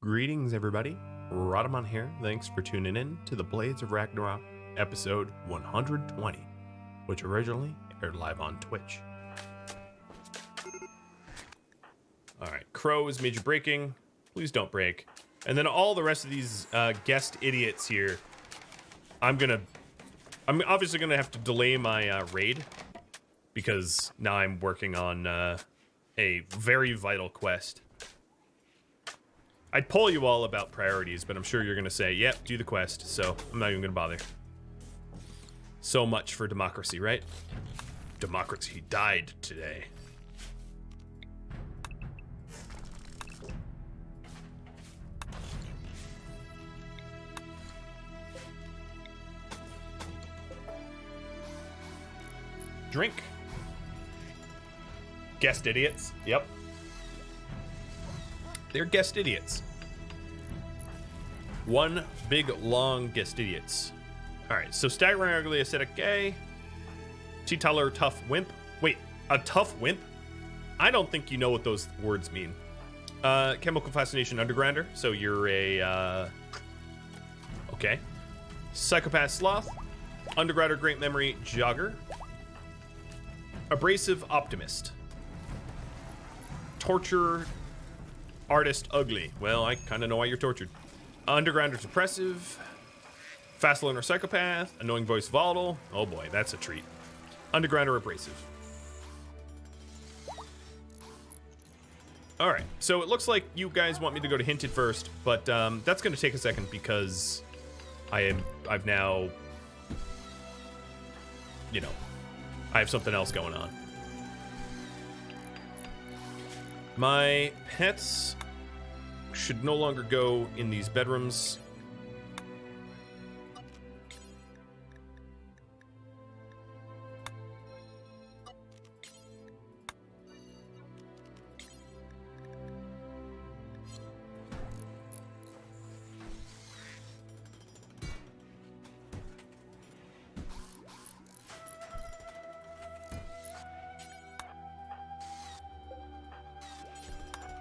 Greetings, everybody. Rhadamant here. Thanks for tuning in to the Blades of Ragnarok episode 120, which originally aired live on Twitch. Alright, crows, major breaking. Please don't break. And then all the rest of these guest idiots here, I'm obviously gonna have to delay my raid because now I'm working on a very vital quest. I'd poll you all about priorities, but I'm sure you're gonna say, yep, do the quest, so I'm not even gonna bother. So much for democracy, right? Democracy died today. Drink. Guest idiots. Yep. They're guest idiots. One big, long guest idiots. Alright, so staggering ugly acidic gay. Storyteller tough wimp. Wait, a tough wimp? I don't think you know what those words mean. Chemical fascination undergrounder. So you're a, okay. Psychopath sloth. Undergrounder great memory jogger. Abrasive optimist. Torture artist ugly. Well, I kind of know why you're tortured. Undergrounder depressive. Fast learner psychopath. Annoying voice volatile. Oh boy, that's a treat. Undergrounder abrasive. All right, so it looks like you guys want me to go to hinted first, but that's going to take a second because I've now, you know, I have something else going on. My pets should no longer go in these bedrooms.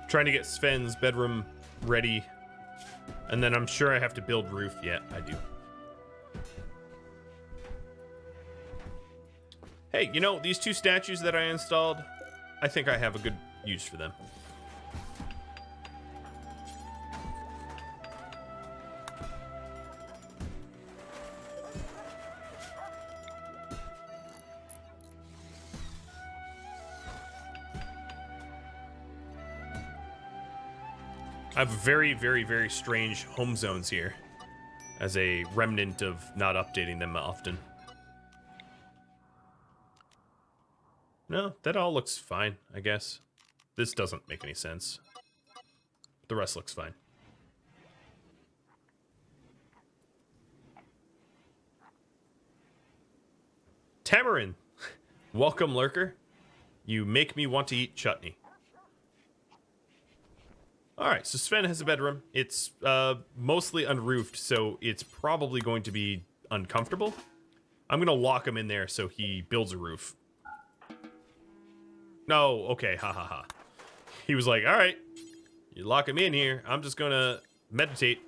Trying to get Sven's bedroom ready, and then I'm sure I have to build roof. Yeah, I do. Hey, you know, these two statues that I installed, I think I have a good use for them. I have very, very, very strange home zones here as a remnant of not updating them often. No, that all looks fine, I guess. This doesn't make any sense. The rest looks fine. Tamarin! Welcome, lurker. You make me want to eat chutney. Alright, so Sven has a bedroom. It's mostly unroofed, so it's probably going to be uncomfortable. I'm going to lock him in there so he builds a roof. No, okay, ha ha ha. He was like, alright, you lock him in here, I'm just going to meditate.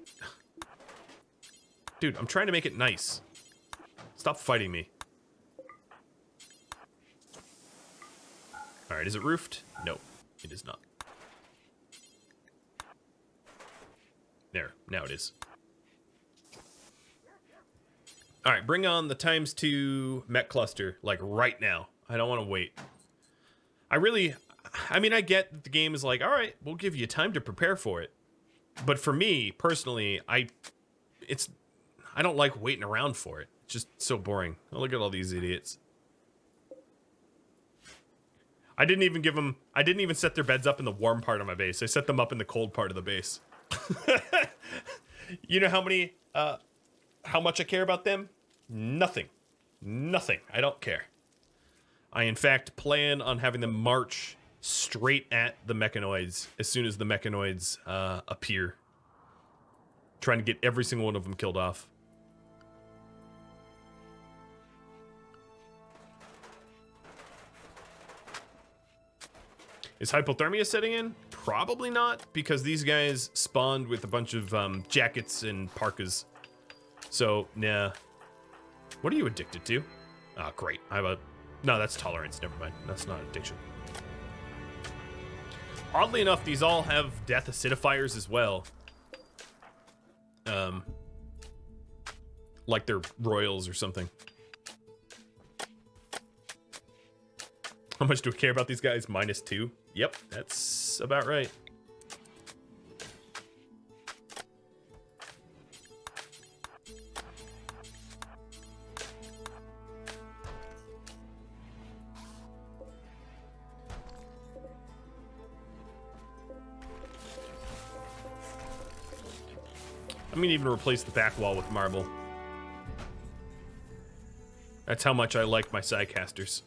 Dude, I'm trying to make it nice. Stop fighting me. Alright, is it roofed? No, it is not. There, now it is. Alright, bring on the ×2 mech cluster, like right now. I don't want to wait. I mean, I get that the game is like, alright, we'll give you time to prepare for it. But for me, personally, I don't like waiting around for it. It's just so boring. Oh, look at all these idiots. I didn't even set their beds up in the warm part of my base. I set them up in the cold part of the base. You know how much I care about them? Nothing. I don't care. I, in fact, plan on having them march straight at the mechanoids as soon as the mechanoids appear. Trying to get every single one of them killed off. Is hypothermia setting in? Probably not, because these guys spawned with a bunch of jackets and parkas. So, nah. What are you addicted to? Ah, great. I have a... No, that's tolerance. Never mind. That's not addiction. Oddly enough, these all have death acidifiers as well. Like they're royals or something. How much do I care about these guys? -2? Yep, that's about right. I'm gonna even replace the back wall with marble. That's how much I like my sidecasters.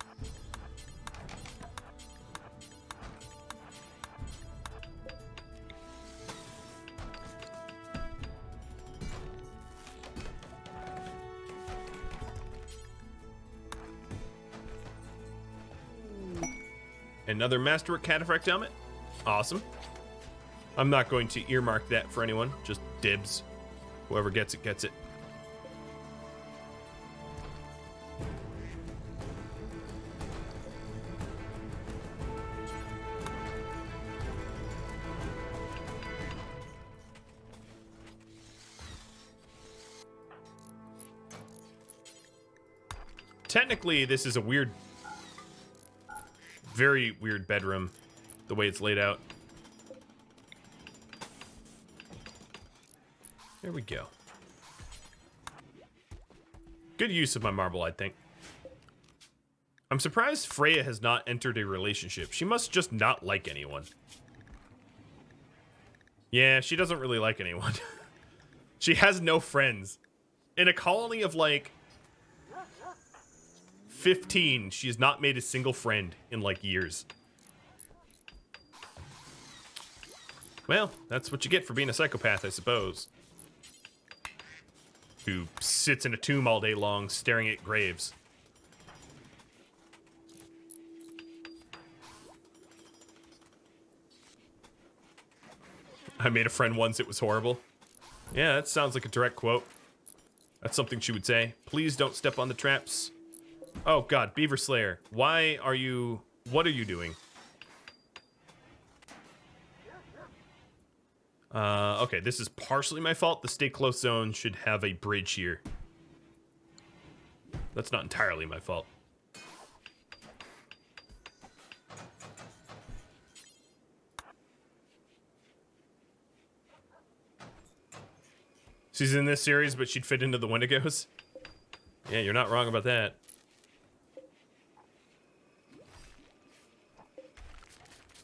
Another Masterwork Cataphract helmet. Awesome. I'm not going to earmark that for anyone. Just dibs. Whoever gets it, gets it. Technically, this is a weird, very weird bedroom, the way it's laid out. There we go. Good use of my marble, I think. I'm surprised Freya has not entered a relationship. She must just not like anyone. Yeah, she doesn't really like anyone. She has no friends. In a colony of like 15, she has not made a single friend in like years. Well, that's what you get for being a psychopath, I suppose. Who sits in a tomb all day long staring at graves. I made a friend once, it was horrible. Yeah, that sounds like a direct quote. That's something she would say. Please don't step on the traps. Oh god, Beaver Slayer. Why are you... What are you doing? Okay, this is partially my fault. The stay close zone should have a bridge here. That's not entirely my fault. She's in this series, but she'd fit into the Wendigos. Yeah, you're not wrong about that.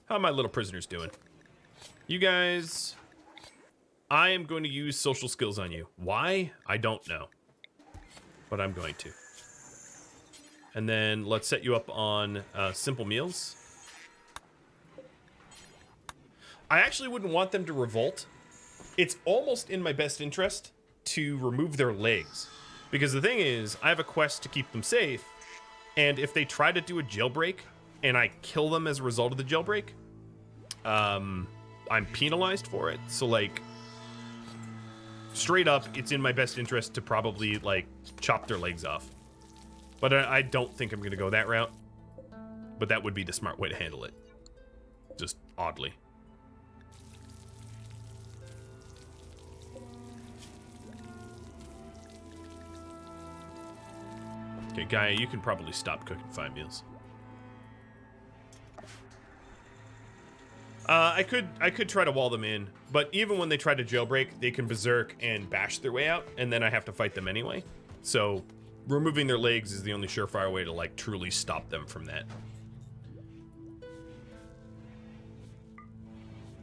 How are my little prisoners doing? You guys... I am going to use social skills on you. Why? I don't know. But I'm going to. And then let's set you up on simple meals. I actually wouldn't want them to revolt. It's almost in my best interest to remove their legs. Because the thing is, I have a quest to keep them safe. And if they try to do a jailbreak, and I kill them as a result of the jailbreak, I'm penalized for it. So, like... Straight up, it's in my best interest to probably, like, chop their legs off. But I don't think I'm going to go that route. But that would be the smart way to handle it. Just oddly. Okay, Gaia, you can probably stop cooking 5 meals. I could try to wall them in, but even when they try to jailbreak, they can berserk and bash their way out, and then I have to fight them anyway. So, removing their legs is the only surefire way to, like, truly stop them from that.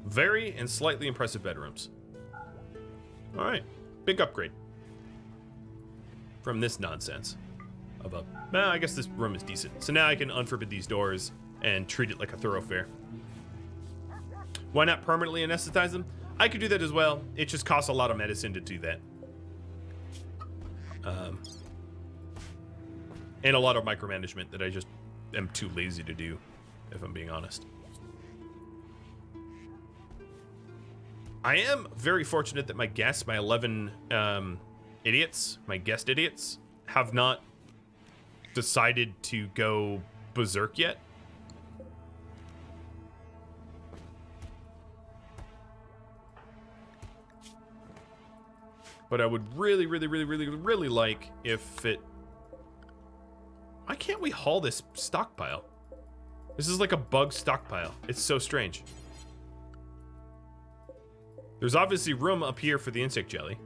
Very and slightly impressive bedrooms. Alright, big upgrade. From this nonsense. Well, I guess this room is decent. So now I can unforbid these doors and treat it like a thoroughfare. Why not permanently anesthetize them? I could do that as well. It just costs a lot of medicine to do that. And a lot of micromanagement that I just am too lazy to do, if I'm being honest. I am very fortunate that my guests, my 11 idiots, my guest idiots, have not decided to go berserk yet. But I would really, really, really, really, really like if it... Why can't we haul this stockpile? This is like a bug stockpile. It's so strange. There's obviously room up here for the insect jelly.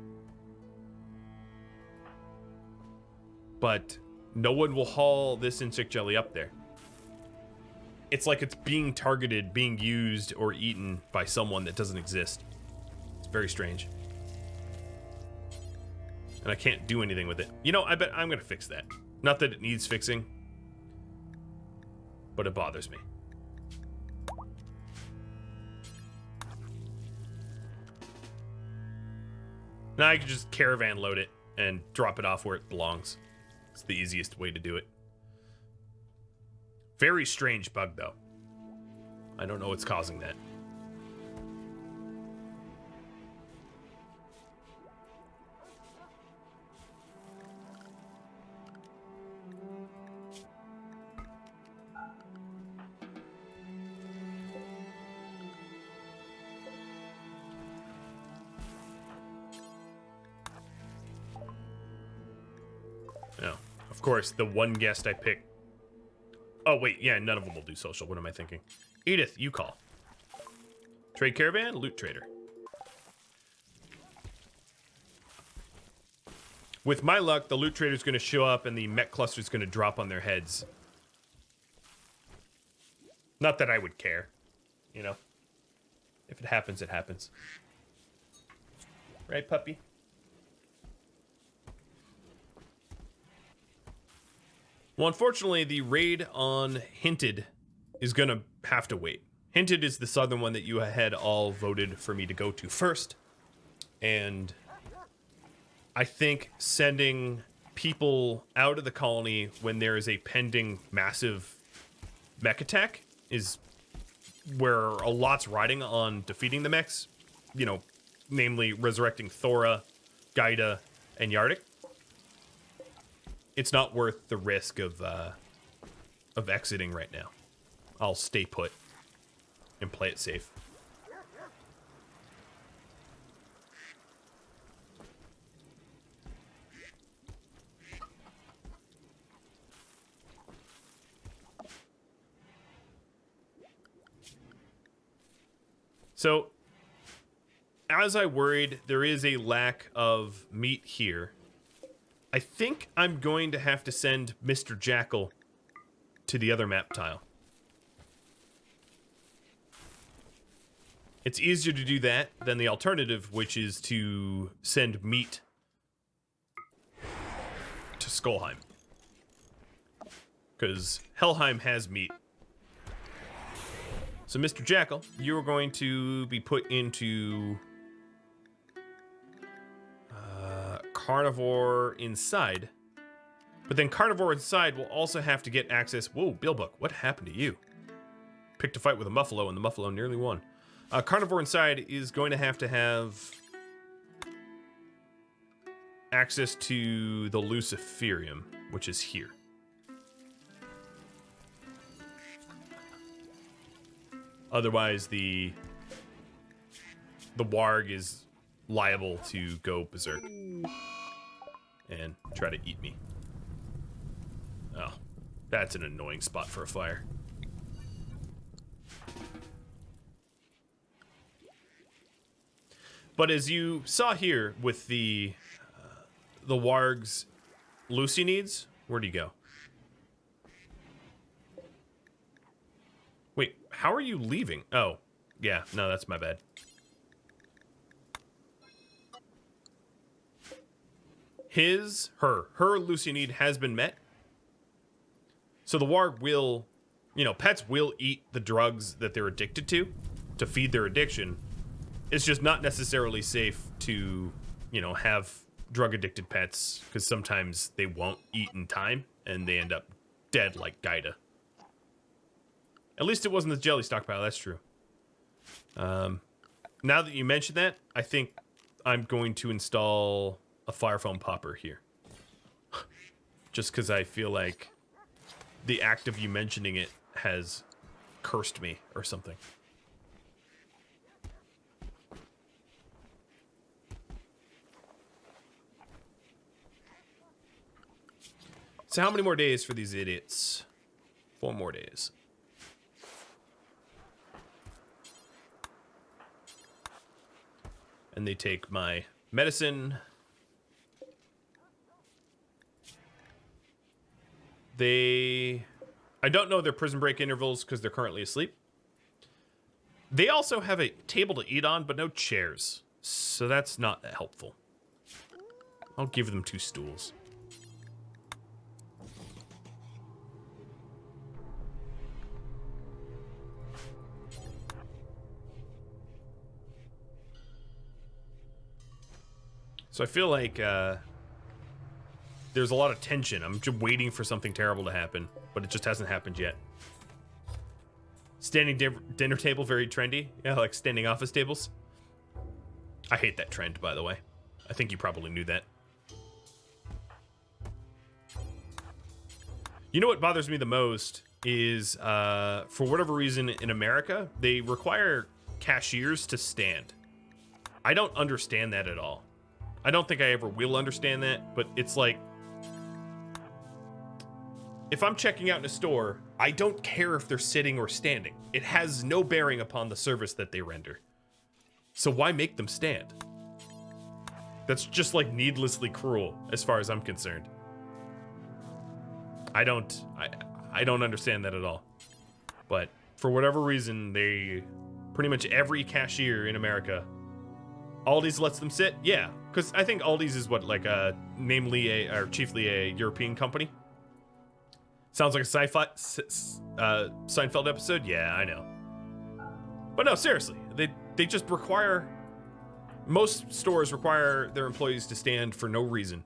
But no one will haul this insect jelly up there. It's like it's being targeted, being used, or eaten by someone that doesn't exist. It's very strange. And I can't do anything with it. You know, I bet I'm gonna fix that. Not that it needs fixing, but it bothers me. Now I can just caravan load it and drop it off where it belongs. It's the easiest way to do it. Very strange bug, though. I don't know what's causing that. No. Of course, the one guest I picked... Oh, wait, yeah, none of them will do social. What am I thinking? Edith, you call. Trade caravan, loot trader. With my luck, the loot trader's going to show up and the mech cluster's going to drop on their heads. Not that I would care, you know? If it happens, it happens. Right, puppy? Well, unfortunately, the raid on Hinted is going to have to wait. Hinted is the southern one that you had all voted for me to go to first. And I think sending people out of the colony when there is a pending massive mech attack is where a lot's riding on defeating the mechs. You know, namely resurrecting Thora, Gaida, and Yardik. It's not worth the risk of exiting right now. I'll stay put and play it safe. So, as I worried, there is a lack of meat here. I think I'm going to have to send Mr. Jackal to the other map tile. It's easier to do that than the alternative, which is to send meat to Skullheim. Because Helheim has meat. So, Mr. Jackal, you are going to be put into... Carnivore inside. But then Carnivore inside will also have to get access... Whoa, Bilbook, what happened to you? Picked a fight with a Muffalo, and the Muffalo nearly won. Carnivore inside is going to have access to the Luciferium, which is here. Otherwise, the warg is liable to go berserk and try to eat me. Oh, that's an annoying spot for a fire. But as you saw here with the wargs Lucy needs, where'd he go? Wait, how are you leaving? Oh, yeah, no, that's my bad. Her Lucy need has been met. So the warg will, you know, pets will eat the drugs that they're addicted to feed their addiction. It's just not necessarily safe to, you know, have drug-addicted pets, because sometimes they won't eat in time, and they end up dead like Gaida. At least it wasn't the jelly stockpile, that's true. Now that you mention that, I think I'm going to install a fire foam popper here. Just because I feel like the act of you mentioning it has cursed me or something. So how many more days for these idiots? 4 more days. And they take my medicine. I don't know their prison break intervals because they're currently asleep. They also have a table to eat on, but no chairs. So that's not helpful. I'll give them 2 stools. So I feel like there's a lot of tension. I'm just waiting for something terrible to happen, but it just hasn't happened yet. Standing dinner table, very trendy. Yeah, like standing office tables. I hate that trend, by the way. I think you probably knew that. You know what bothers me the most is, for whatever reason in America, they require cashiers to stand. I don't understand that at all. I don't think I ever will understand that, but it's like, if I'm checking out in a store, I don't care if they're sitting or standing. It has no bearing upon the service that they render. So why make them stand? That's just like needlessly cruel as far as I'm concerned. I don't understand that at all. But for whatever reason, they pretty much every cashier in America, Aldi's lets them sit. Yeah, because I think Aldi's is what, like chiefly a European company. Sounds like a Seinfeld episode. Yeah, I know. But no, seriously, they just require. Most stores require their employees to stand for no reason,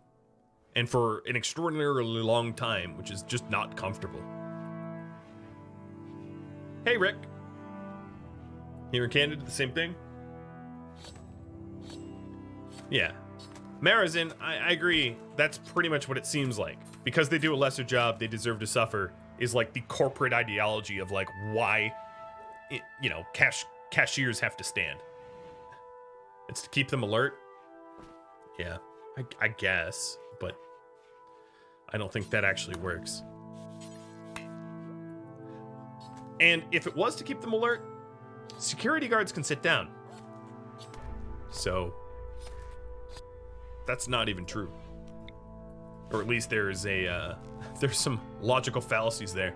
and for an extraordinarily long time, which is just not comfortable. Hey, Rick. Here in Canada, the same thing. Yeah. Marazin, I agree. That's pretty much what it seems like. Because they do a lesser job, they deserve to suffer, is like the corporate ideology of like why, cashiers have to stand. It's to keep them alert. Yeah, I guess, but I don't think that actually works. And if it was to keep them alert, security guards can sit down. So that's not even true. Or at least there's some logical fallacies there.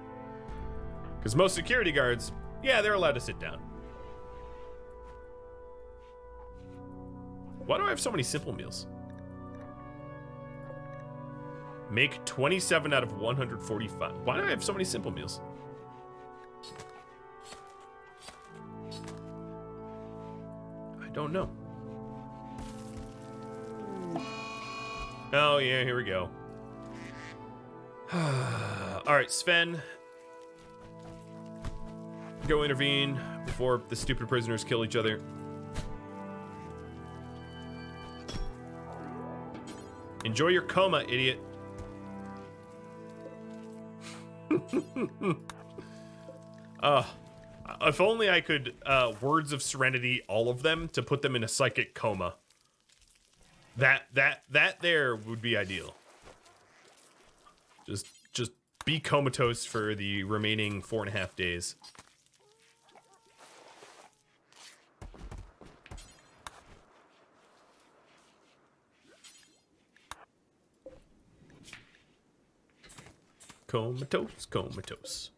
Because most security guards, yeah, they're allowed to sit down. Why do I have so many simple meals? Make 27 out of 145. Why do I have so many simple meals? I don't know. Oh, yeah, here we go. All right, Sven. Go intervene before the stupid prisoners kill each other. Enjoy your coma, idiot. If only I could words of serenity all of them to put them in a psychic coma. That there would be ideal. Just be comatose for the remaining 4.5 days. Comatose.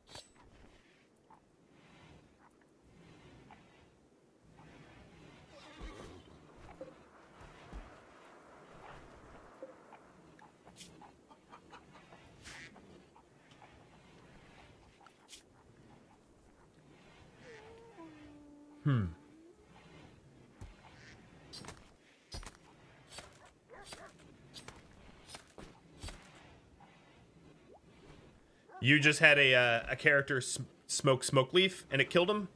You just had a character smoke leaf and it killed him?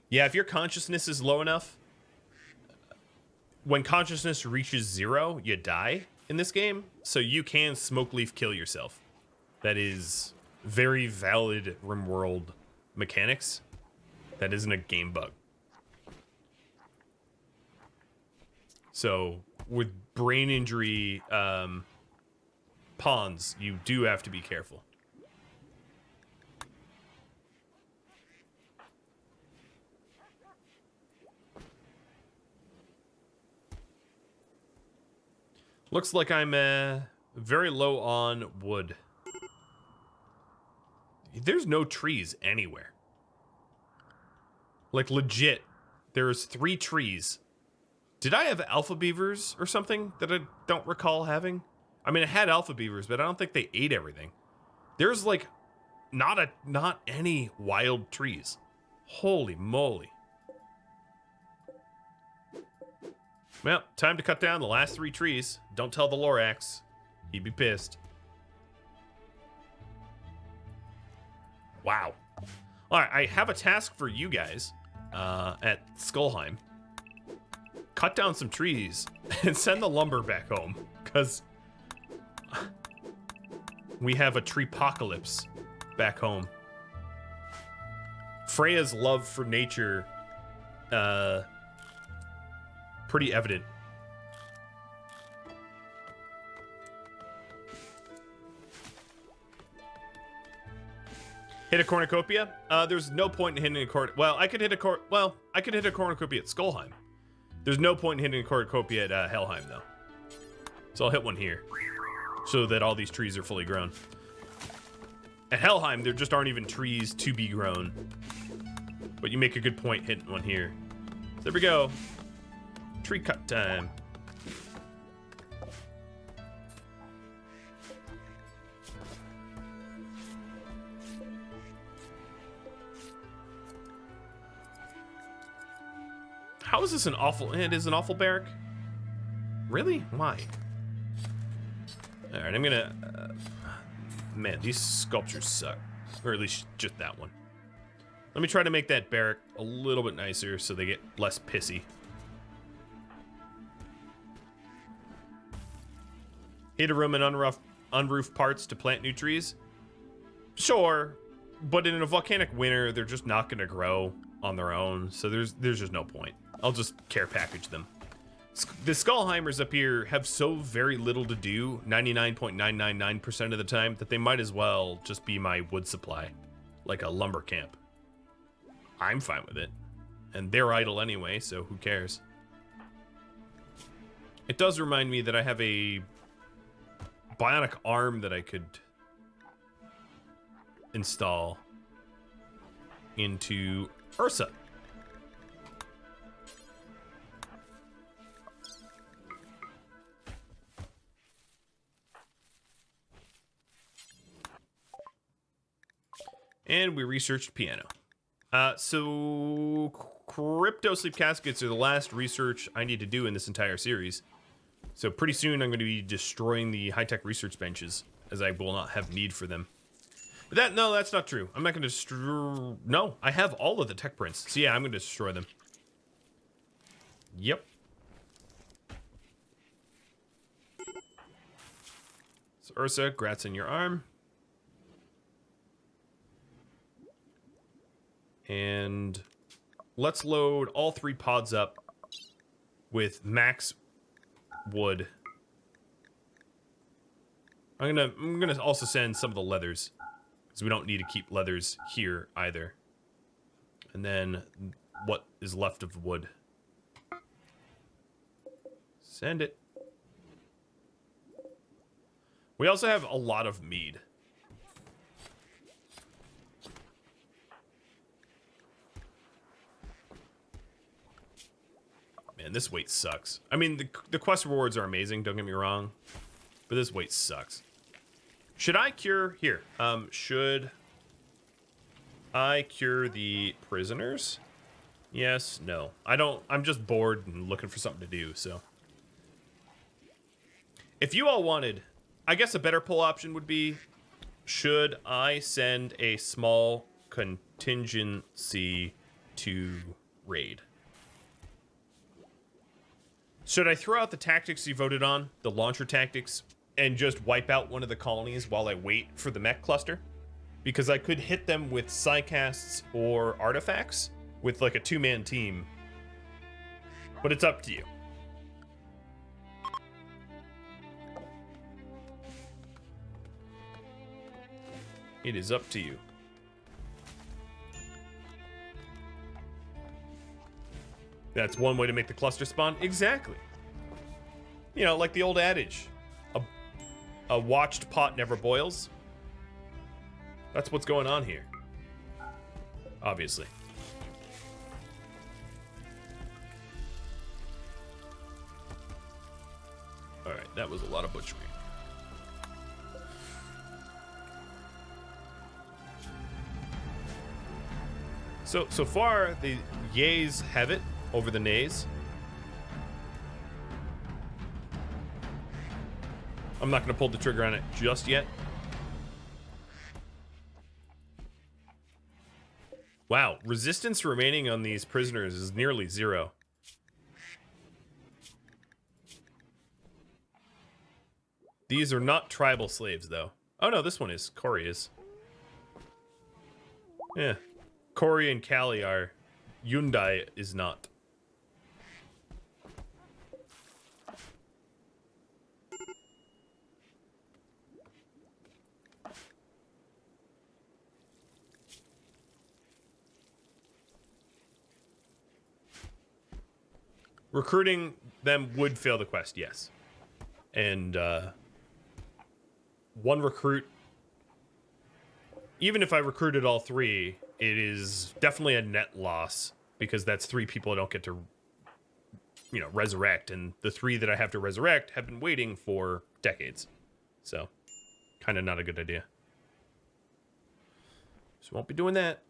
Yeah, if your consciousness is low enough, when consciousness reaches 0, you die in this game. So you can smoke leaf kill yourself. That is very valid RimWorld mechanics. That isn't a game bug. So with brain injury pawns, you do have to be careful. Looks like I'm very low on wood. There's no trees anywhere. Like, legit, there's 3 trees. Did I have alpha beavers or something that I don't recall having? I mean, I had alpha beavers, but I don't think they ate everything. There's, like, not any wild trees. Holy moly. Well, time to cut down the last 3 trees. Don't tell the Lorax. He'd be pissed. Wow. All right, I have a task for you guys at Skullheim. Cut down some trees and send the lumber back home, because we have a treepocalypse back home. Freya's love for nature, pretty evident. Hit a cornucopia? There's no point in hitting a well, I could hit a cornucopia at Skullheim. There's no point in hitting a cornucopia at Helheim, though. So I'll hit one here, so that all these trees are fully grown. At Helheim, there just aren't even trees to be grown. But you make a good point hitting one here. So there we go. Tree cut time. How is this an awful... It is an awful barrack? Really? Why? Alright, I'm gonna... man, these sculptures suck. Or at least just that one. Let me try to make that barrack a little bit nicer so they get less pissy. Hit a room and unroof parts to plant new trees? Sure, but in a volcanic winter, they're just not gonna grow on their own, so there's just no point. I'll just care package them. The Skullheimers up here have so very little to do 99.999% of the time that they might as well just be my wood supply, like a lumber camp. I'm fine with it, and they're idle anyway, so who cares? It does remind me that I have a bionic arm that I could install into Ursa. And we researched piano. So crypto sleep caskets are the last research I need to do in this entire series. So pretty soon I'm going to be destroying the high-tech research benches, as I will not have need for them. But no, that's not true. I'm not going to destroy... No, I have all of the tech prints. So yeah, I'm going to destroy them. Yep. So Ursa, grats in your arm. And let's load all 3 pods up with max wood. I'm gonna also send some of the leathers, because we don't need to keep leathers here either. And then what is left of wood. Send it. We also have a lot of mead. Man, this weight sucks. I mean, the quest rewards are amazing, don't get me wrong. But this weight sucks. Should I cure... Here. Should I cure the prisoners? Yes, no. I don't... I'm just bored and looking for something to do, so... If you all wanted... I guess a better pull option would be... Should I send a small contingency to raid? Should I throw out the tactics you voted on, the launcher tactics, and just wipe out one of the colonies while I wait for the mech cluster? Because I could hit them with psycasts or artifacts with like a 2-man team. But it's up to you. It is up to you. That's one way to make the cluster spawn. Exactly. You know, like the old adage, a watched pot never boils. That's what's going on here. Obviously. All right, that was a lot of butchery. So far, the yays have it over the nays. I'm not going to pull the trigger on it just yet. Wow, resistance remaining on these prisoners is nearly 0. These are not tribal slaves, though. Oh no, this one is. Corey is. Yeah. Corey and Callie are. Hyundai is not. Recruiting them would fail the quest, yes. And one recruit, even if I recruited all 3, it is definitely a net loss because that's 3 people I don't get to, you know, resurrect. And the 3 that I have to resurrect have been waiting for decades. So, kind of not a good idea. So won't be doing that.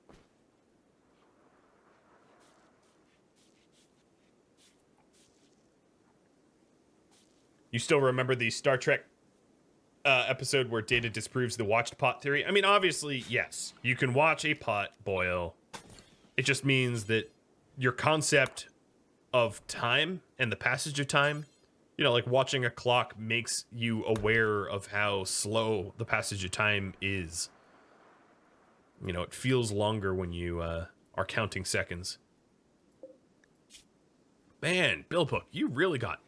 You still remember the Star Trek episode where Data disproves the watched pot theory? I mean, obviously, yes. You can watch a pot boil. It just means that your concept of time and the passage of time, you know, like watching a clock makes you aware of how slow the passage of time is. You know, it feels longer when you are counting seconds. Man, Bill Book, you really got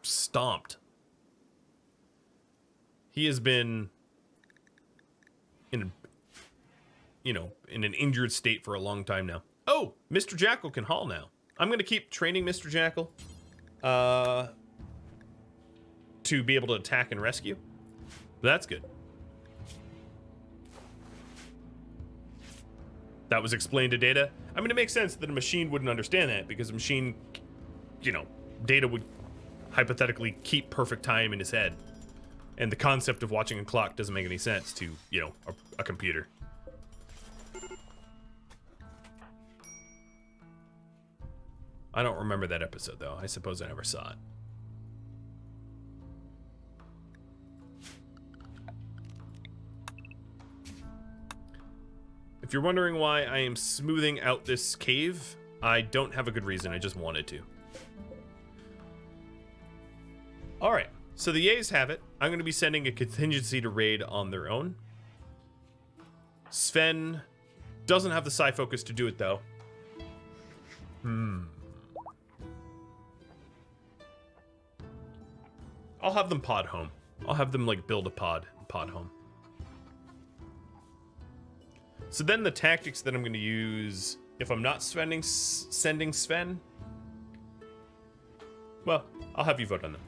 stomped. He has been in, you know, in an injured state for a long time now. Oh, Mr. Jackal can haul now. I'm going to keep training Mr. Jackal to be able to attack and rescue. That's good. That was explained to Data. I mean, it makes sense that a machine wouldn't understand that because a machine, you know, Data would hypothetically keep perfect time in his head. And the concept of watching a clock doesn't make any sense to, you know, a computer. I don't remember that episode, though. I suppose I never saw it. If you're wondering why I am smoothing out this cave, I don't have a good reason. I just wanted to. All right. So the Yays have it. I'm going to be sending a contingency to raid on their own. Sven doesn't have the psi focus to do it, though. I'll have them pod home. I'll have them, like, build a pod and pod home. So then the tactics that I'm going to use, if I'm not sending Sven, well, I'll have you vote on them.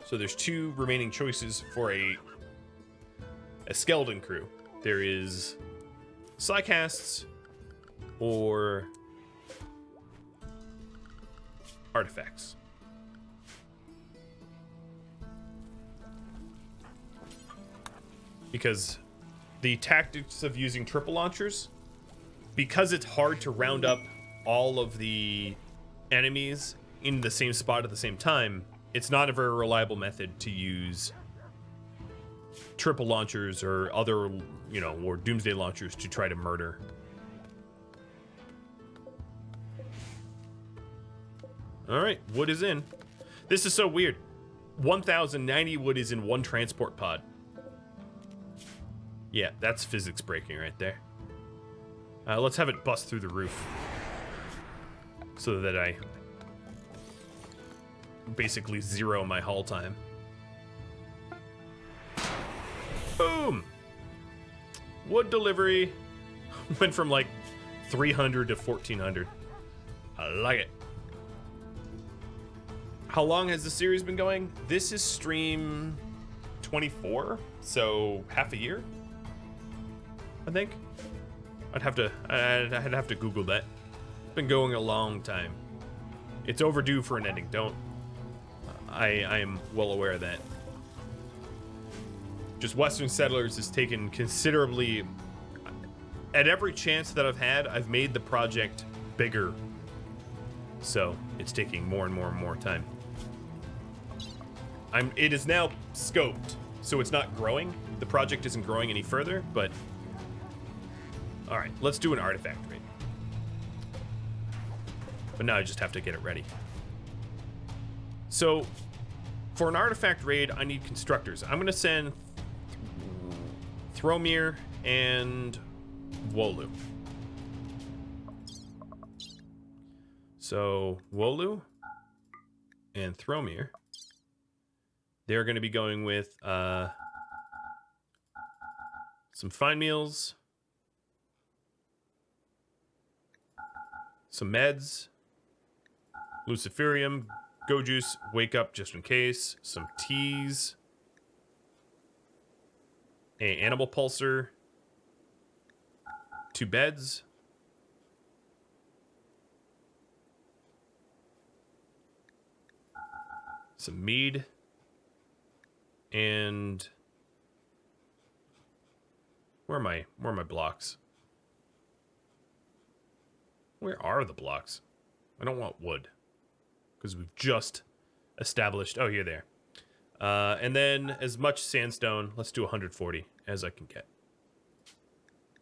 So there's 2 remaining choices for a skeleton crew. There is psycasts or artifacts. Because the tactics of using triple launchers, because it's hard to round up all of the enemies in the same spot at the same time, it's not a very reliable method to use triple launchers or other, you know, or doomsday launchers to try to murder. All right, wood is in. This is so weird. 1,090 wood is in one transport pod. Yeah, that's physics breaking right there. Let's have it bust through the roof so that I basically zero my haul time. Boom! Wood delivery went from like 300 to 1,400. I like it. How long has the series been going? This is stream 24, so half a year, I think. I'd have to Google that. It's been going a long time. It's overdue for an ending. I am well aware of that. Just Western Settlers has taken considerably. At every chance that I've had, I've made the project bigger. So it's taking more and more and more time. It is now scoped, so it's not growing. The project isn't growing any further, but all right, let's do an artifact raid. But now I just have to get it ready. So for an artifact raid, I need constructors. I'm gonna send Thromir and Wolu. So Wolu and Thromir, they're going to be going with some fine meals, some meds, luciferium, go juice, wake up just in case, some teas, a animal pulsar, 2 beds, some mead, and where are my blocks? Where are the blocks? I don't want wood because we've just established. Oh, here, there. And then as much sandstone. Let's do 140 as I can get.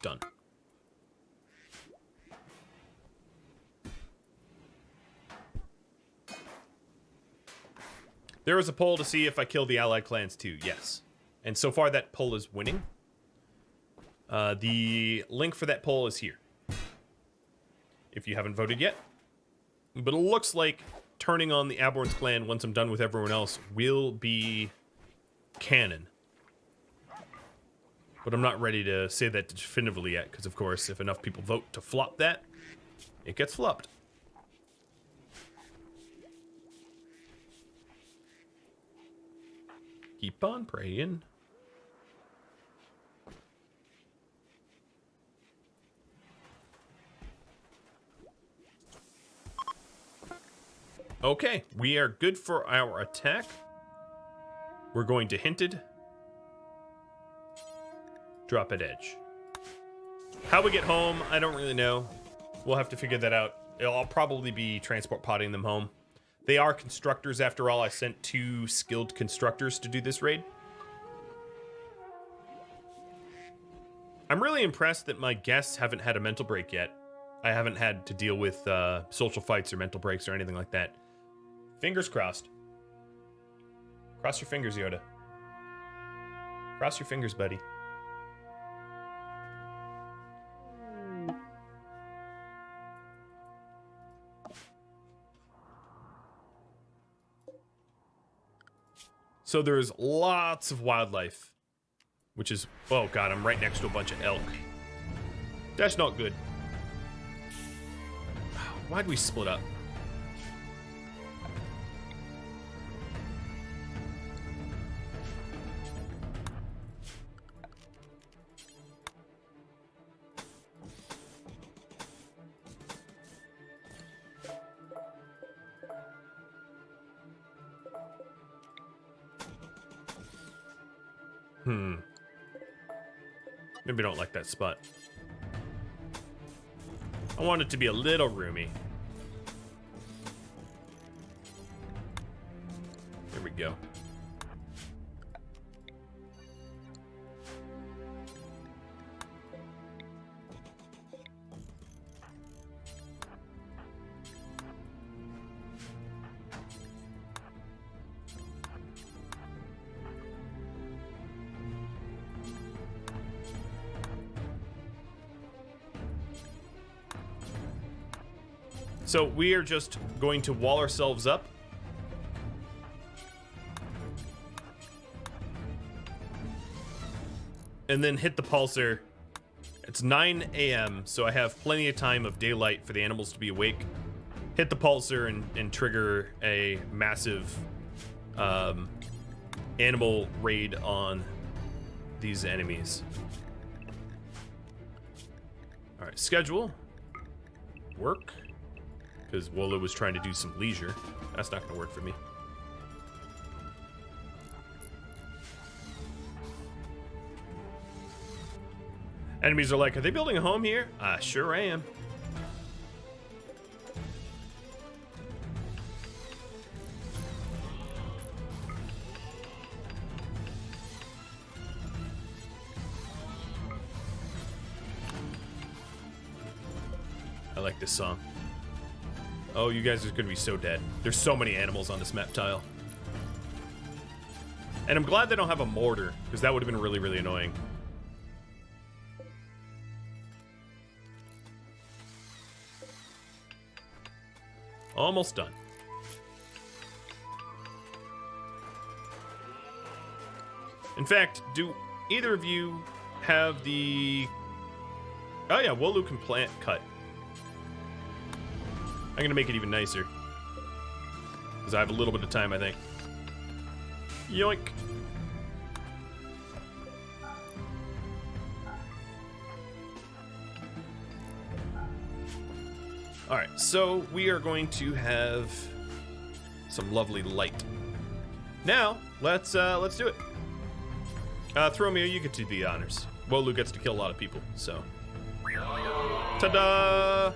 Done. There was a poll to see if I kill the allied clans too. Yes. And so far that poll is winning. The link for that poll is here, if you haven't voted yet. But it looks like turning on the Aberrant's clan once I'm done with everyone else will be canon. But I'm not ready to say that definitively yet, because of course, if enough people vote to flop that, it gets flopped. Keep on praying. Okay, we are good for our attack. We're going to hinted. Drop at edge. How we get home, I don't really know. We'll have to figure that out. I'll probably be transport potting them home. They are constructors after all. I sent 2 skilled constructors to do this raid. I'm really impressed that my guests haven't had a mental break yet. I haven't had to deal with social fights or mental breaks or anything like that. Fingers crossed. Cross your fingers, Yoda. Cross your fingers, buddy. So there's lots of wildlife, which is, oh god, I'm right next to a bunch of elk. That's not good. Why'd we split up? Maybe I don't like that spot. I want it to be a little roomy. There we go. So we are just going to wall ourselves up. And then hit the pulsar. It's 9 a.m., so I have plenty of time of daylight for the animals to be awake. Hit the pulsar and trigger a massive animal raid on these enemies. All right, schedule. Work. Because Wolo was trying to do some leisure. That's not going to work for me. Enemies are like, are they building a home here? I sure am. I like this song. Oh, you guys are gonna be so dead. There's so many animals on this map tile. And I'm glad they don't have a mortar, because that would have been really, really annoying. Almost done. In fact, do either of you have the... Oh yeah, Wolu can plant cut. I'm gonna make it even nicer. Because I have a little bit of time, I think. Yoink. All right, so we are going to have some lovely light. Now, let's do it. Thromio, you get to do the honors. Wolu gets to kill a lot of people, so. Ta-da!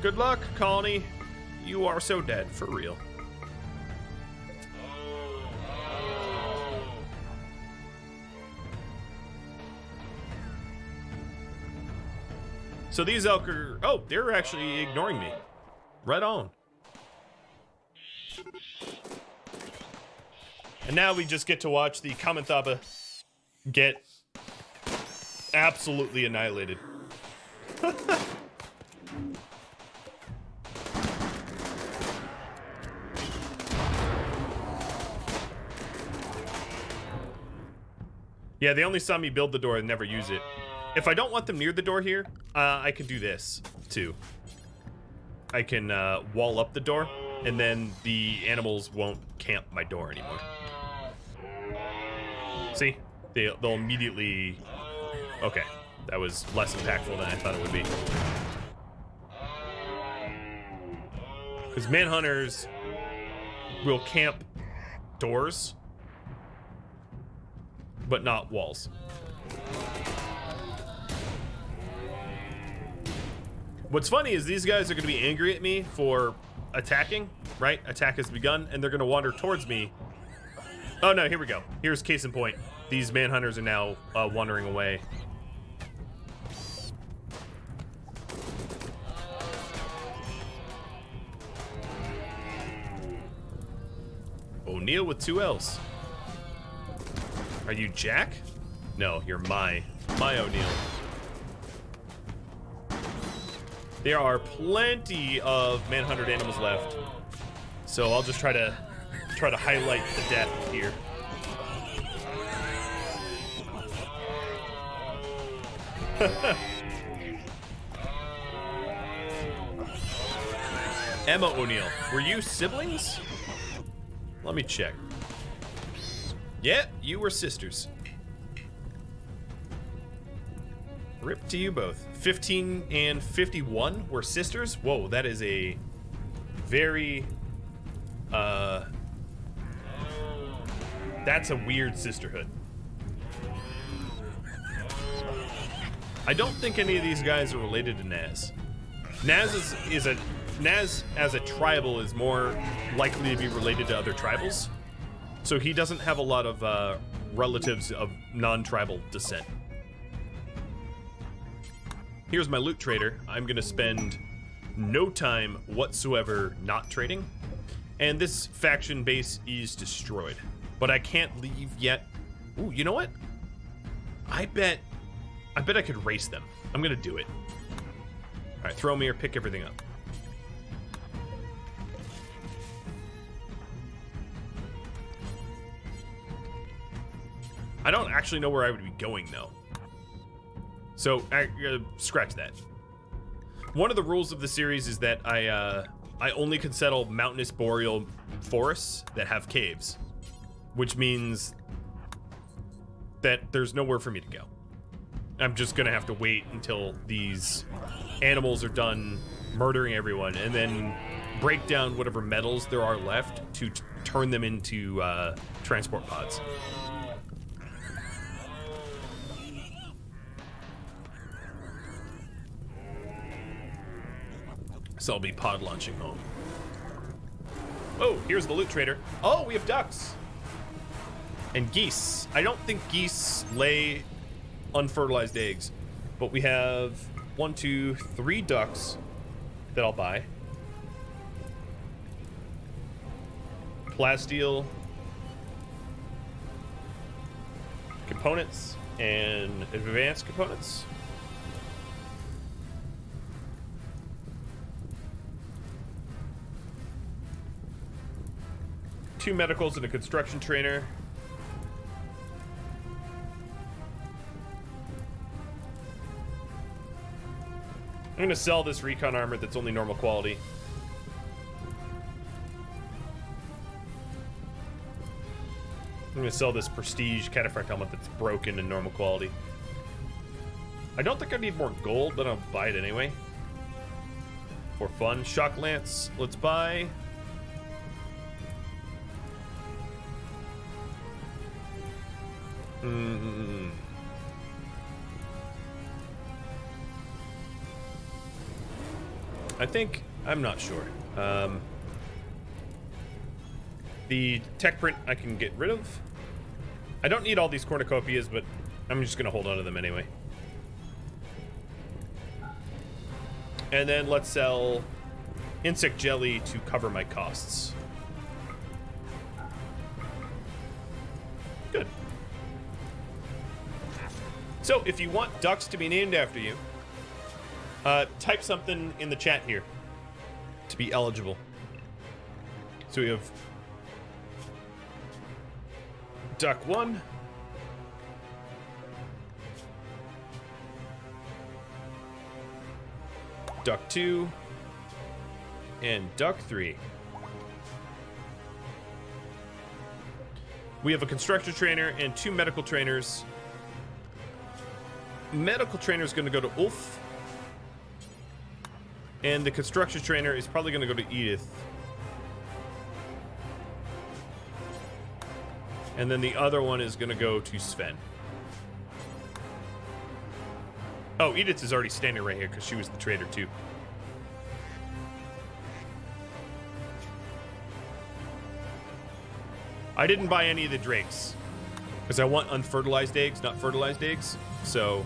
Good luck, Colony. You are so dead, for real. So these elk are... Oh, they're actually ignoring me. Right on. And now we just get to watch the Kamanthaba get absolutely annihilated. Yeah, they only saw me build the door and never use it. If I don't want them near the door here, I can do this, too. I can wall up the door, and then the animals won't camp my door anymore. See? They'll immediately... Okay, that was less impactful than I thought it would be. Because manhunters will camp doors, but not walls. What's funny is these guys are going to be angry at me for attacking, right? Attack has begun, and they're going to wander towards me. Oh no, here we go. Here's case in point. These manhunters are now wandering away. O'Neill with 2 L's. Are you Jack? No, you're my O'Neill. There are plenty of manhunted animals left, so I'll just try to highlight the death here. Emma O'Neill, were you siblings? Let me check. Yeah, you were sisters. Rip to you both. 15 and 51 were sisters? Whoa, that is a very... That's a weird sisterhood. I don't think any of these guys are related to Naz. Naz Naz as a tribal is more likely to be related to other tribals. So he doesn't have a lot of relatives of non-tribal descent. Here's my loot trader. I'm gonna spend no time whatsoever not trading. And this faction base is destroyed. But I can't leave yet. Ooh, you know what? I bet I could race them. I'm gonna do it. All right, throw me or pick everything up. I don't actually know where I would be going, though. So, scratch that. One of the rules of the series is that I only can settle mountainous boreal forests that have caves, which means that there's nowhere for me to go. I'm just gonna have to wait until these animals are done murdering everyone and then break down whatever metals there are left to turn them into transport pods. So I'll be pod launching home. Oh, here's the loot trader. Oh, we have ducks. And geese. I don't think geese lay unfertilized eggs, but we have 1, 2, 3 ducks that I'll buy. Plasteel components and advanced components. Two medicals and a construction trainer. I'm gonna sell this recon armor that's only normal quality. I'm gonna sell this prestige cataphract helmet that's broken and normal quality. I don't think I need more gold, but I'll buy it anyway. For fun. Shock lance, let's buy. I think, I'm not sure. The tech print I can get rid of. I don't need all these cornucopias, but I'm just gonna hold on to them anyway. And then let's sell insect jelly to cover my costs. Good. So, if you want ducks to be named after you, type something in the chat here to be eligible. So we have Duck 1, Duck 2, and Duck 3. We have a construction trainer and 2 medical trainers. Medical trainer is going to go to Ulf. And the construction trainer is probably going to go to Edith. And then the other one is going to go to Sven. Oh, Edith is already standing right here because she was the trader too. I didn't buy any of the drakes because I want unfertilized eggs, not fertilized eggs. So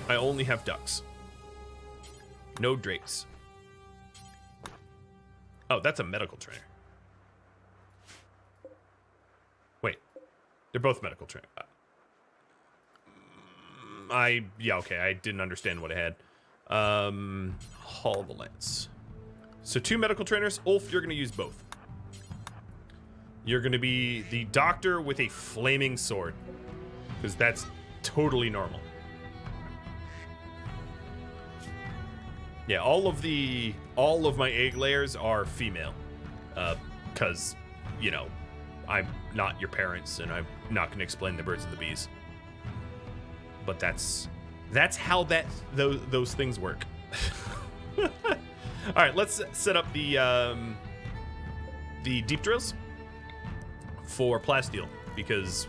I only have ducks. No drakes. Oh, that's a medical trainer. Wait. They're both medical trainer. Yeah, okay. I didn't understand what I had. Haul the lance. So 2 medical trainers. Ulf, you're going to use both. You're going to be the doctor with a flaming sword. Because that's totally normal. Yeah, all of my egg layers are female, because, you know, I'm not your parents, and I'm not going to explain the birds and the bees. But that's how those things work. All right, let's set up the deep drills for plasteel, because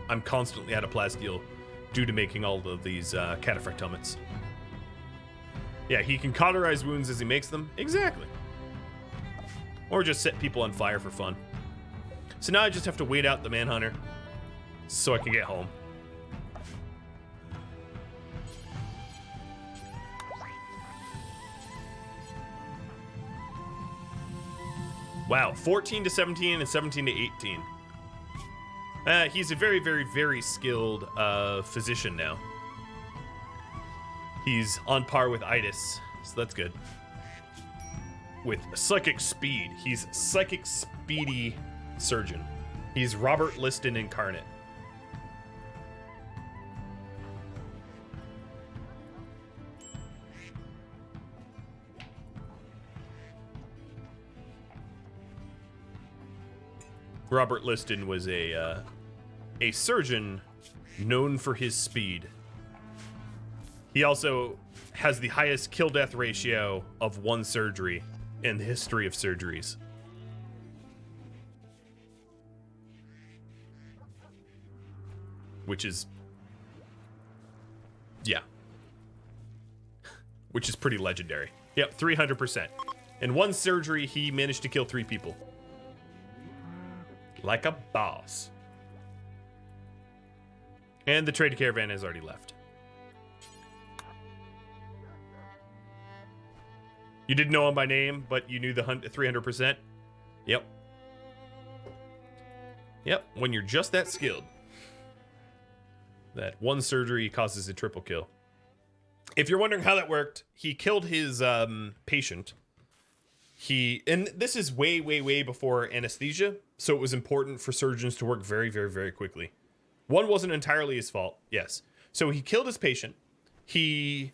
I'm constantly out of plasteel due to making all of these cataphract helmets. Yeah, he can cauterize wounds as he makes them. Exactly. Or just set people on fire for fun. So now I just have to wait out the manhunter so I can get home. Wow, 14 to 17 and 17 to 18. He's a very, very, very skilled physician now. He's on par with Itis, so that's good. With psychic speed, he's psychic speedy surgeon. He's Robert Liston incarnate. Robert Liston was a surgeon known for his speed. He also has the highest kill-death ratio of one surgery in the history of surgeries. Which is... yeah. Which is pretty legendary. Yep, 300%. In one surgery, he managed to kill 3 people. Like a boss. And the trade caravan has already left. You didn't know him by name, but you knew the 300%? Yep. Yep, when you're just that skilled. That one surgery causes a triple kill. If you're wondering how that worked, he killed his patient. And this is way, way, way before anesthesia, so it was important for surgeons to work very, very, very quickly. One wasn't entirely his fault, yes. So he killed his patient. He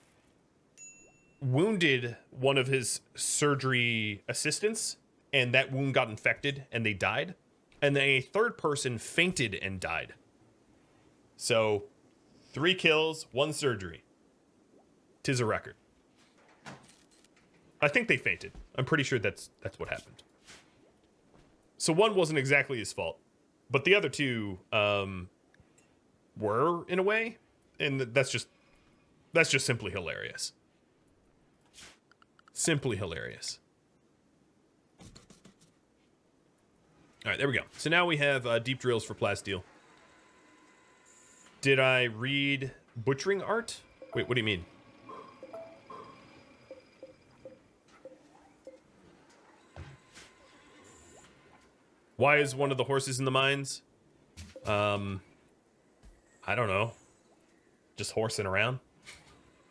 wounded one of his surgery assistants, and that wound got infected, and they died. And then a third person fainted and died. So, 3 kills, 1 surgery. 'Tis a record. I think they fainted. I'm pretty sure that's what happened. So one wasn't exactly his fault, but the other 2 were in a way, and that's just simply hilarious. Simply hilarious. All right, there we go. So now we have deep drills for plasteel. Did I read butchering art? Wait, what do you mean? Why is one of the horses in the mines? I don't know. Just horsing around.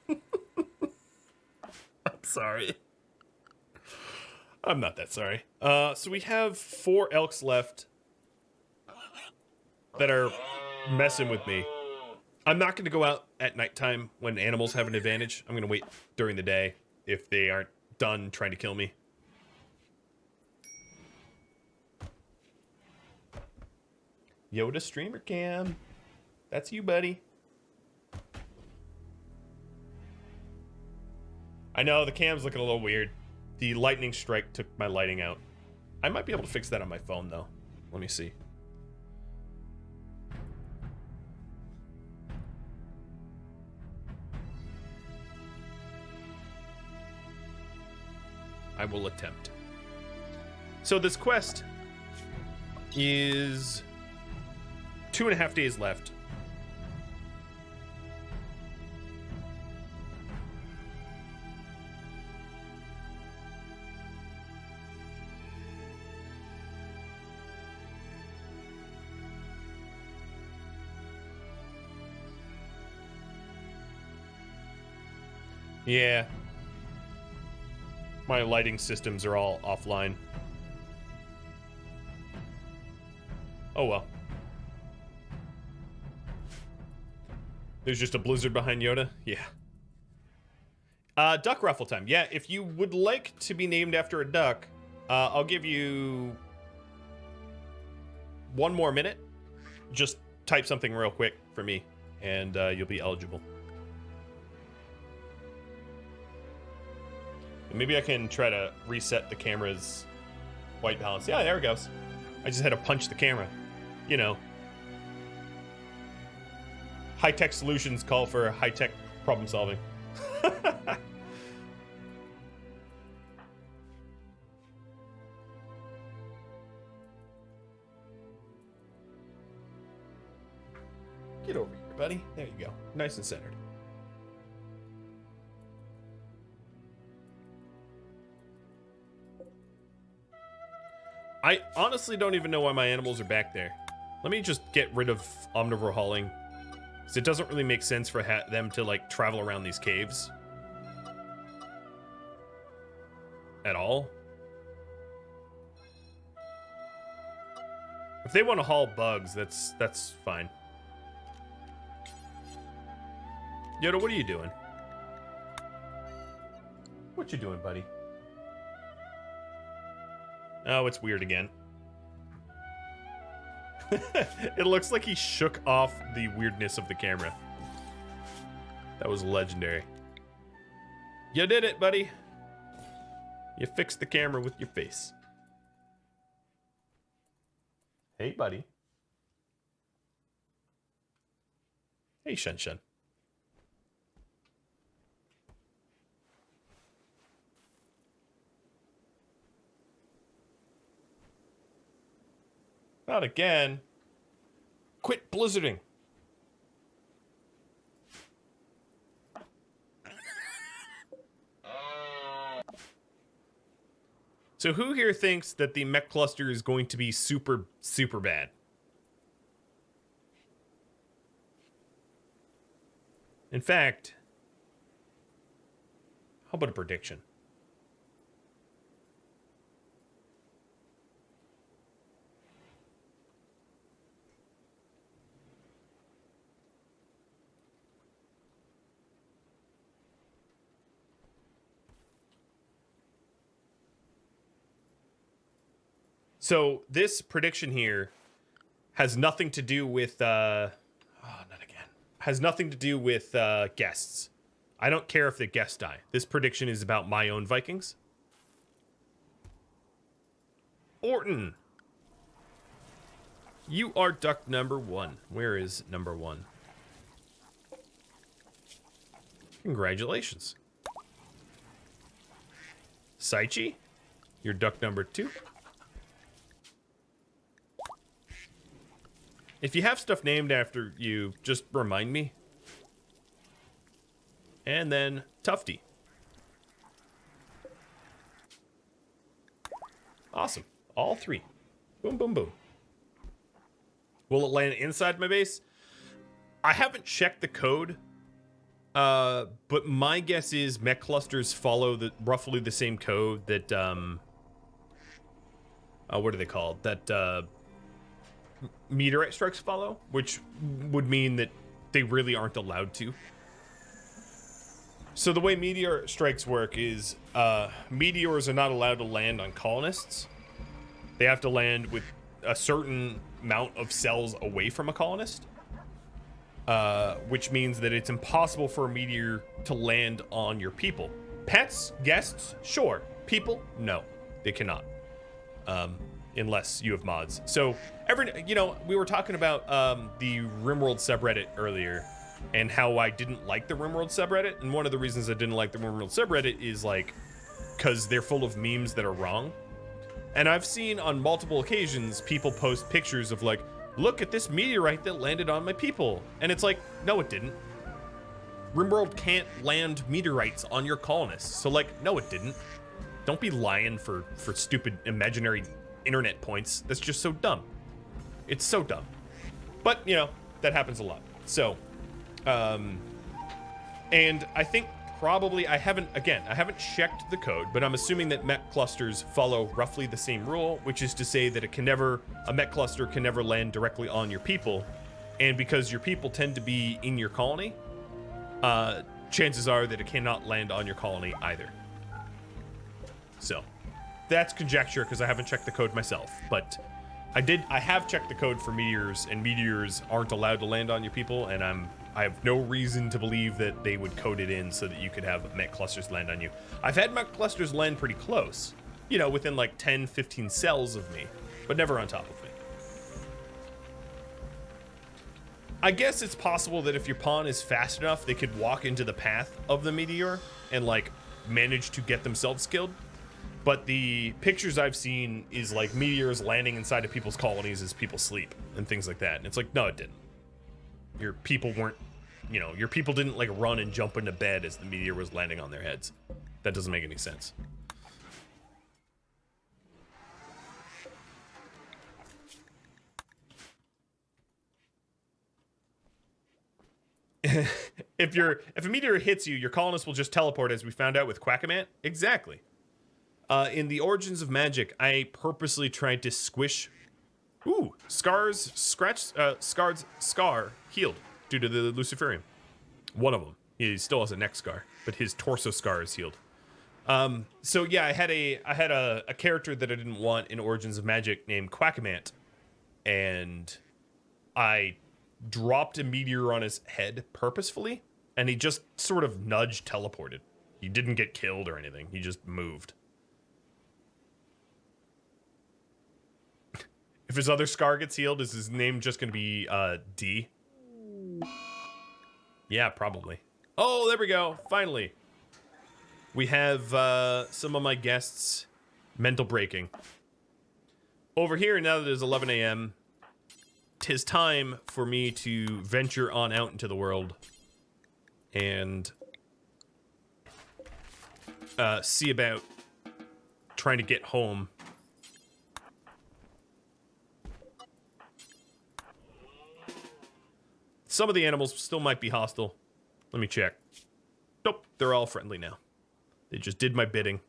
I'm sorry. I'm not that sorry. So we have 4 elks left that are messing with me. I'm not going to go out at nighttime when animals have an advantage. I'm going to wait during the day if they aren't done trying to kill me. Yoda streamer cam. That's you, buddy. I know the cam's looking a little weird. The lightning strike took my lighting out. I might be able to fix that on my phone, though. Let me see. I will attempt. So this quest is 2.5 days left. Yeah. My lighting systems are all offline. Oh well. There's just a blizzard behind Yoda? Yeah. Duck ruffle time. Yeah, if you would like to be named after a duck, I'll give you 1 more minute. Just type something real quick for me, and you'll be eligible. Maybe I can try to reset the camera's white balance. Yeah, there it goes. I just had to punch the camera. You know. High-tech solutions call for high-tech problem solving. Get over here, buddy. There you go. Nice and centered. I honestly don't even know why my animals are back there. Let me just get rid of omnivore hauling. Because it doesn't really make sense for them to, like, travel around these caves. At all. If they want to haul bugs, that's fine. Yoda, what are you doing? What you doing, buddy? Oh, it's weird again. It looks like he shook off the weirdness of the camera. That was legendary. You did it, buddy. You fixed the camera with your face. Hey, buddy. Hey, Shun Shun. Not again. Quit blizzarding. So who here thinks that the mech cluster is going to be super, super bad? In fact, how about a prediction? So this prediction here has nothing to do with not again. Has nothing to do with guests. I don't care if the guests die. This prediction is about my own Vikings. Orton, you are duck number 1. Where is number 1? Congratulations. Saichi, you're duck number 2. If you have stuff named after you, just remind me. And then Tufty. Awesome. All 3. Boom, boom, boom. Will it land inside my base? I haven't checked the code, but my guess is mech clusters follow roughly the same code that, what are they called? That, meteorite strikes follow, which would mean that they really aren't allowed to. So the way meteor strikes work is meteors are not allowed to land on colonists. They have to land with a certain amount of cells away from a colonist, which means that it's impossible for a meteor to land on your people. Pets, guests, sure. People, no, they cannot. Unless you have mods. So we were talking about the RimWorld subreddit earlier and how I didn't like the RimWorld subreddit. And one of the reasons I didn't like the RimWorld subreddit is because they're full of memes that are wrong. And I've seen on multiple occasions people post pictures of look at this meteorite that landed on my people. And it's like, no, it didn't. RimWorld can't land meteorites on your colonists. So no, it didn't. Don't be lying for stupid imaginary internet points. That's just so dumb. It's so dumb. But, that happens a lot. So, and I think probably, I haven't checked the code, but I'm assuming that mech clusters follow roughly the same rule, which is to say that a mech cluster can never land directly on your people. And because your people tend to be in your colony, chances are that it cannot land on your colony either. So, that's conjecture because I haven't checked the code myself, but I have checked the code for meteors, and meteors aren't allowed to land on your people, and I have no reason to believe that they would code it in so that you could have mech clusters land on you. I've had mech clusters land pretty close, within 10, 15 cells of me, but never on top of me. I guess it's possible that if your pawn is fast enough, they could walk into the path of the meteor and manage to get themselves killed. But the pictures I've seen is meteors landing inside of people's colonies as people sleep and things like that. And it's no, it didn't. Your people weren't, your people didn't run and jump into bed as the meteor was landing on their heads. That doesn't make any sense. If a meteor hits you, your colonists will just teleport, as we found out with Quackament. Exactly. In the Origins of Magic, I purposely tried to squish... Ooh, Scar's scar healed due to the Luciferium. One of them. He still has a neck scar, but his torso scar is healed. So yeah, I had a character that I didn't want in Origins of Magic named Quackimant, and I dropped a meteor on his head purposefully, and he just sort of teleported. He didn't get killed or anything. He just moved. If his other scar gets healed, is his name just going to be D? Yeah, probably. Oh, there we go. Finally. We have some of my guests mental breaking. Over here, now that it is 11 a.m., 'tis time for me to venture on out into the world and see about trying to get home. Some of the animals still might be hostile. Let me check. Nope, they're all friendly now. They just did my bidding.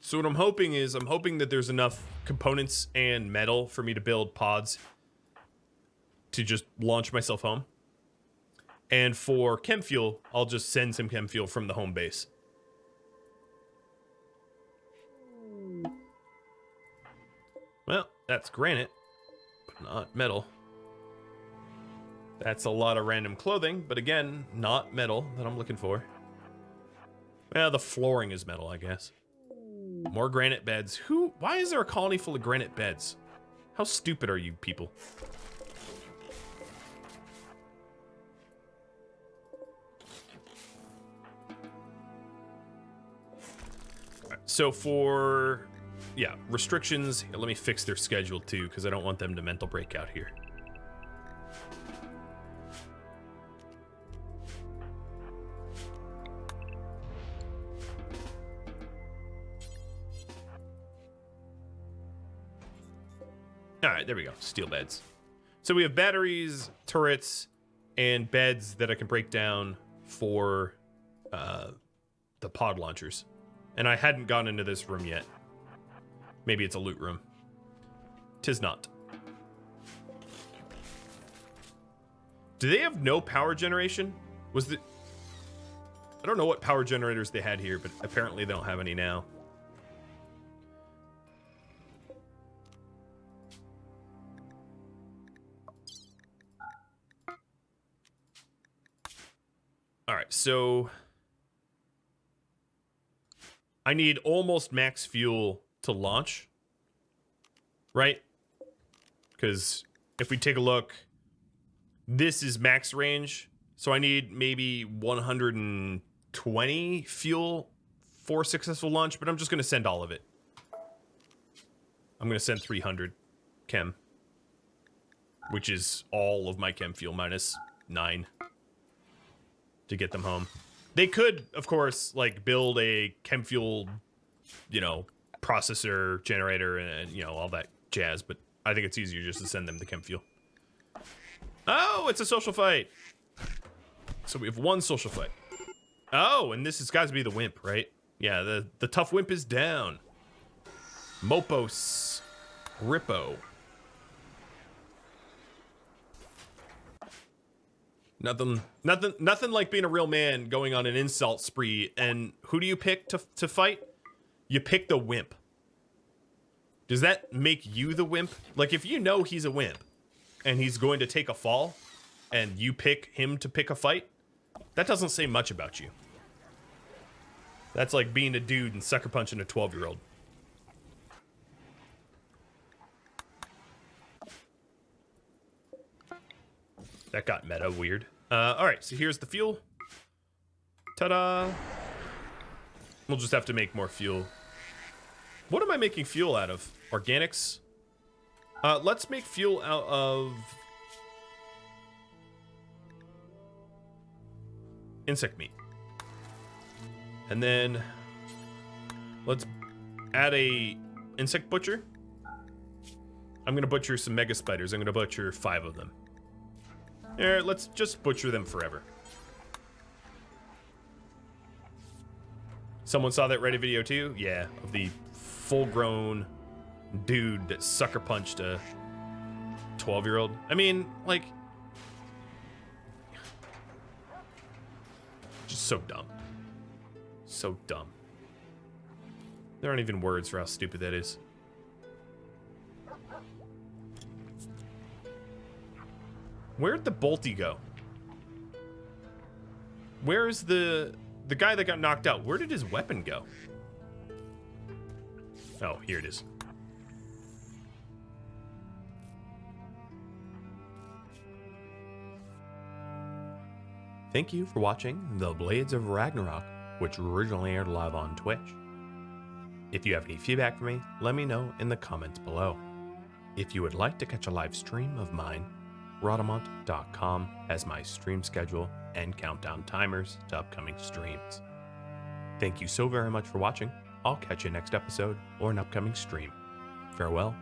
So what I'm hoping that there's enough components and metal for me to build pods to just launch myself home. And for chem fuel, I'll just send some chem fuel from the home base. Well, that's granite, but not metal. That's a lot of random clothing, but again, not metal that I'm looking for. Well, the flooring is metal, I guess. More granite beds. Why is there a colony full of granite beds? How stupid are you people? So for, yeah, restrictions, let me fix their schedule too, because I don't want them to mental break out here. All right, there we go, steel beds. So we have batteries, turrets, and beds that I can break down for the pod launchers. And I hadn't gone into this room yet. Maybe it's a loot room. 'Tis not. Do they have no power generation? I don't know what power generators they had here, but apparently they don't have any now. All right, so I need almost max fuel to launch, right? Because if we take a look, this is max range, so I need maybe 120 fuel for successful launch, but I'm just going to send all of it. I'm going to send 300 chem, which is all of my chem fuel minus 9 to get them home. They could, of course, like build a chem fuel, processor, generator, and all that jazz, but I think it's easier just to send them the chem fuel. Oh, it's a social fight. So we have one social fight. Oh, and this has got to be the wimp, right? Yeah, the tough wimp is down. Mopos. Rippo. Nothing like being a real man going on an insult spree. And who do you pick to fight? You pick the wimp. Does that make you the wimp? Like, if you know he's a wimp and he's going to take a fall and you pick him to pick a fight, that doesn't say much about you. That's like being a dude and sucker punching a 12-year-old. That got meta weird. All right, so here's the fuel. Ta-da! We'll just have to make more fuel. What am I making fuel out of? Organics? Let's make fuel out of insect meat. And then let's add a insect butcher. I'm gonna butcher some mega spiders. I'm gonna butcher 5 of them. Here, let's just butcher them forever. Someone saw that Reddit video too? Yeah, of the full-grown dude that sucker punched a 12-year-old. I mean, like, just so dumb. So dumb. There aren't even words for how stupid that is. Where'd the bolty go? Where's the guy that got knocked out? Where did his weapon go? Oh, here it is. Thank you for watching The Blades of Ragnarok, which originally aired live on Twitch. If you have any feedback for me, let me know in the comments below. If you would like to catch a live stream of mine, Rhadamant.com has my stream schedule and countdown timers to upcoming streams. Thank you so very much for watching. I'll catch you next episode or an upcoming stream. Farewell.